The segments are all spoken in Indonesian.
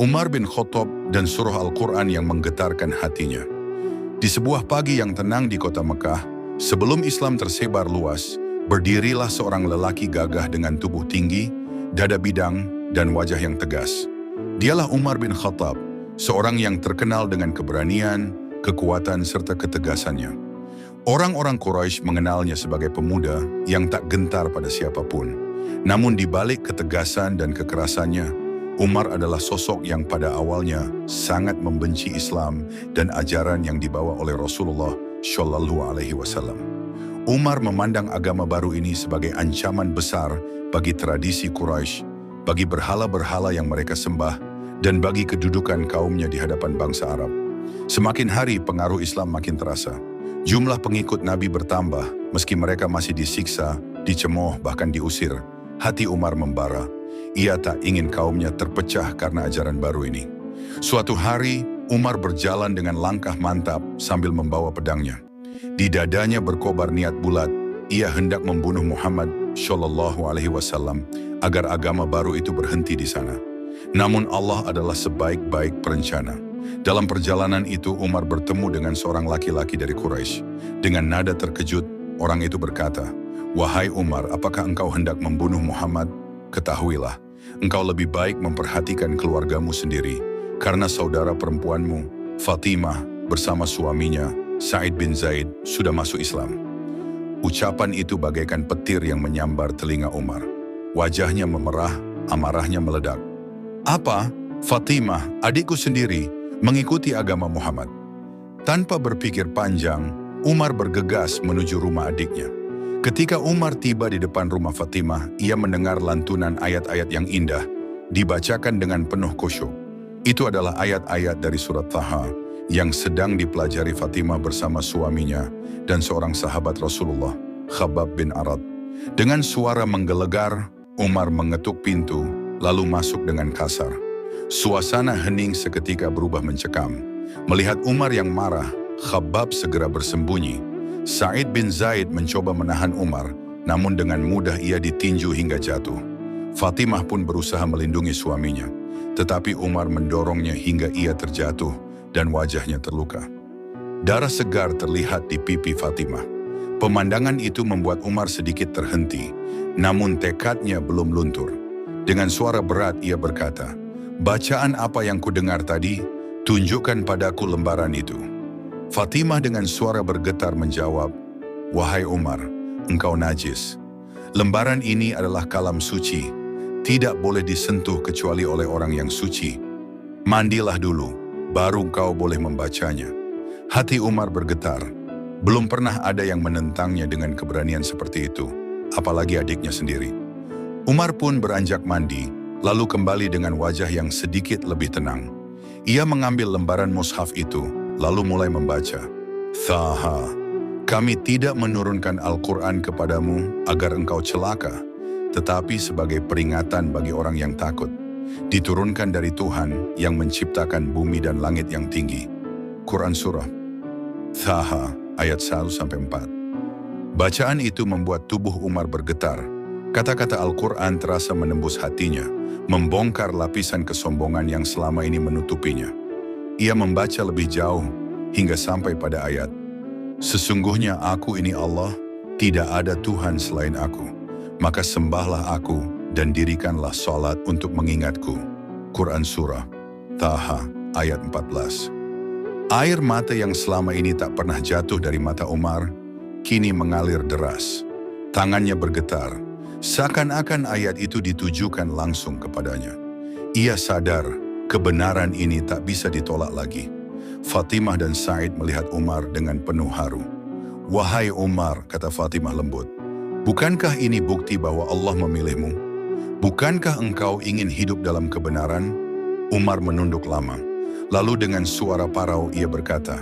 Umar bin Khattab dan surah Al-Quran yang menggetarkan hatinya. Di sebuah pagi yang tenang di kota Mekah, sebelum Islam tersebar luas, berdirilah seorang lelaki gagah dengan tubuh tinggi, dada bidang, dan wajah yang tegas. Dialah Umar bin Khattab, seorang yang terkenal dengan keberanian, kekuatan, serta ketegasannya. Orang-orang Quraisy mengenalnya sebagai pemuda yang tak gentar pada siapapun. Namun di balik ketegasan dan kekerasannya, Umar adalah sosok yang pada awalnya sangat membenci Islam dan ajaran yang dibawa oleh Rasulullah Shallallahu Alaihi Wasallam. Umar memandang agama baru ini sebagai ancaman besar bagi tradisi Quraisy, bagi berhala-berhala yang mereka sembah, dan bagi kedudukan kaumnya di hadapan bangsa Arab. Semakin hari pengaruh Islam makin terasa. Jumlah pengikut Nabi bertambah, meski mereka masih disiksa, dicemooh, bahkan diusir. Hati Umar membara. Ia tak ingin kaumnya terpecah karena ajaran baru ini. Suatu hari, Umar berjalan dengan langkah mantap sambil membawa pedangnya. Di dadanya berkobar niat bulat. Ia hendak membunuh Muhammad Shallallahu Alaihi Wasallam agar agama baru itu berhenti di sana. Namun Allah adalah sebaik-baik perencana. Dalam perjalanan itu Umar bertemu dengan seorang laki-laki dari Quraisy. Dengan nada terkejut, orang itu berkata, "Wahai Umar, apakah engkau hendak membunuh Muhammad? Ketahuilah, engkau lebih baik memperhatikan keluargamu sendiri, karena saudara perempuanmu, Fatimah, bersama suaminya, Sa'id bin Zaid, sudah masuk Islam." Ucapan itu bagaikan petir yang menyambar telinga Umar. Wajahnya memerah, amarahnya meledak. "Apa? Fatimah, adikku sendiri, mengikuti agama Muhammad." Tanpa berpikir panjang, Umar bergegas menuju rumah adiknya. Ketika Umar tiba di depan rumah Fatimah, ia mendengar lantunan ayat-ayat yang indah, dibacakan dengan penuh khusyuk. Itu adalah ayat-ayat dari surat Taha yang sedang dipelajari Fatimah bersama suaminya dan seorang sahabat Rasulullah, Khabbab bin Arad. Dengan suara menggelegar, Umar mengetuk pintu, lalu masuk dengan kasar. Suasana hening seketika berubah mencekam. Melihat Umar yang marah, Khabbab segera bersembunyi. Sa'id bin Zaid mencoba menahan Umar, namun dengan mudah ia ditinju hingga jatuh. Fatimah pun berusaha melindungi suaminya, tetapi Umar mendorongnya hingga ia terjatuh dan wajahnya terluka. Darah segar terlihat di pipi Fatimah. Pemandangan itu membuat Umar sedikit terhenti, namun tekadnya belum luntur. Dengan suara berat ia berkata, "Bacaan apa yang kudengar tadi? Tunjukkan padaku lembaran itu." Fatimah dengan suara bergetar menjawab, "Wahai Umar, engkau najis. Lembaran ini adalah kalam suci, tidak boleh disentuh kecuali oleh orang yang suci. Mandilah dulu, baru engkau boleh membacanya." Hati Umar bergetar. Belum pernah ada yang menentangnya dengan keberanian seperti itu, apalagi adiknya sendiri. Umar pun beranjak mandi, lalu kembali dengan wajah yang sedikit lebih tenang. Ia mengambil lembaran mushaf itu, lalu mulai membaca. "Taha, kami tidak menurunkan Al-Quran kepadamu agar engkau celaka, tetapi sebagai peringatan bagi orang yang takut. Diturunkan dari Tuhan yang menciptakan bumi dan langit yang tinggi." Quran Surah Taha ayat 1-4. Bacaan itu membuat tubuh Umar bergetar. Kata-kata Al-Quran terasa menembus hatinya, membongkar lapisan kesombongan yang selama ini menutupinya. Ia membaca lebih jauh, hingga sampai pada ayat, "Sesungguhnya aku ini Allah, tidak ada Tuhan selain aku. Maka sembahlah aku dan dirikanlah salat untuk mengingatku." Quran Surah Taha ayat 14. Air mata yang selama ini tak pernah jatuh dari mata Umar, kini mengalir deras. Tangannya bergetar, seakan-akan ayat itu ditujukan langsung kepadanya. Ia sadar kebenaran ini tak bisa ditolak lagi. Fatimah dan Sa'id melihat Umar dengan penuh haru. "Wahai Umar," kata Fatimah lembut, "bukankah ini bukti bahwa Allah memilihmu? Bukankah engkau ingin hidup dalam kebenaran?" Umar menunduk lama. Lalu dengan suara parau ia berkata,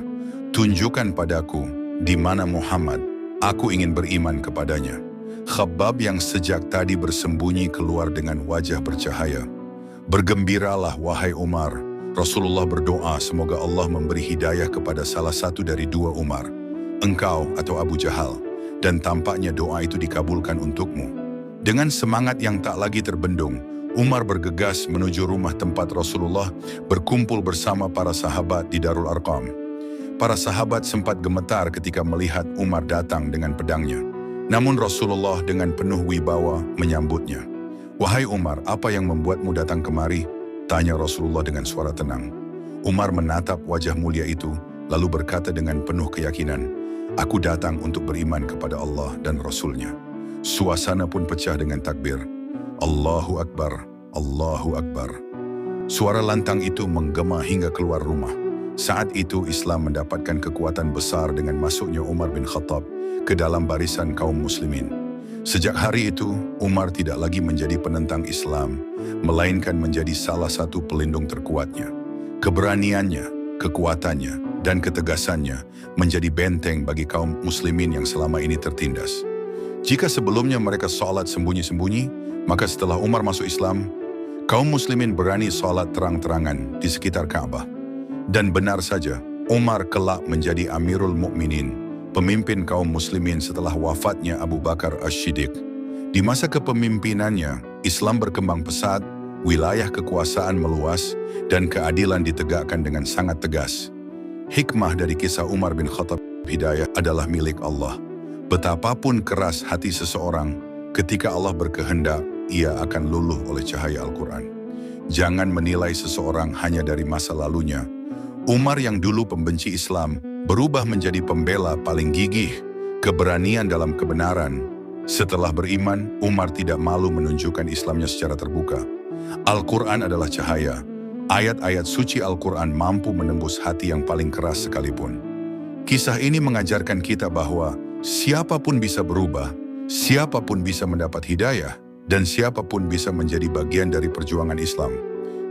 "Tunjukkan padaku di mana Muhammad, aku ingin beriman kepadanya." Khabbab yang sejak tadi bersembunyi keluar dengan wajah bercahaya. "Bergembiralah wahai Umar, Rasulullah berdoa semoga Allah memberi hidayah kepada salah satu dari dua Umar, engkau atau Abu Jahal, dan tampaknya doa itu dikabulkan untukmu." Dengan semangat yang tak lagi terbendung, Umar bergegas menuju rumah tempat Rasulullah berkumpul bersama para sahabat di Darul Arqam. Para sahabat sempat gemetar ketika melihat Umar datang dengan pedangnya. Namun Rasulullah dengan penuh wibawa menyambutnya. "Wahai Umar, apa yang membuatmu datang kemari?" tanya Rasulullah dengan suara tenang. Umar menatap wajah mulia itu, lalu berkata dengan penuh keyakinan, "Aku datang untuk beriman kepada Allah dan Rasul-Nya." Suasana pun pecah dengan takbir. Allahu Akbar, Allahu Akbar. Suara lantang itu menggema hingga keluar rumah. Saat itu Islam mendapatkan kekuatan besar dengan masuknya Umar bin Khattab ke dalam barisan kaum muslimin. Sejak hari itu, Umar tidak lagi menjadi penentang Islam, melainkan menjadi salah satu pelindung terkuatnya. Keberaniannya, kekuatannya, dan ketegasannya menjadi benteng bagi kaum muslimin yang selama ini tertindas. Jika sebelumnya mereka sholat sembunyi-sembunyi, maka setelah Umar masuk Islam, kaum muslimin berani sholat terang-terangan di sekitar Ka'bah. Dan benar saja, Umar kelak menjadi Amirul Mukminin, pemimpin kaum muslimin setelah wafatnya Abu Bakar As-Siddiq. Di masa kepemimpinannya, Islam berkembang pesat, wilayah kekuasaan meluas, dan keadilan ditegakkan dengan sangat tegas. Hikmah dari kisah Umar bin Khattab Hidayah adalah milik Allah. Betapapun keras hati seseorang, ketika Allah berkehendak, ia akan luluh oleh cahaya Al-Quran. Jangan menilai seseorang hanya dari masa lalunya. Umar yang dulu pembenci Islam, berubah menjadi pembela paling gigih, keberanian dalam kebenaran. Setelah beriman, Umar tidak malu menunjukkan Islamnya secara terbuka. Al-Quran adalah cahaya. Ayat-ayat suci Al-Quran mampu menembus hati yang paling keras sekalipun. Kisah ini mengajarkan kita bahwa siapapun bisa berubah, siapapun bisa mendapat hidayah, dan siapapun bisa menjadi bagian dari perjuangan Islam,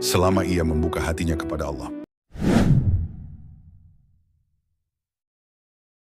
selama ia membuka hatinya kepada Allah.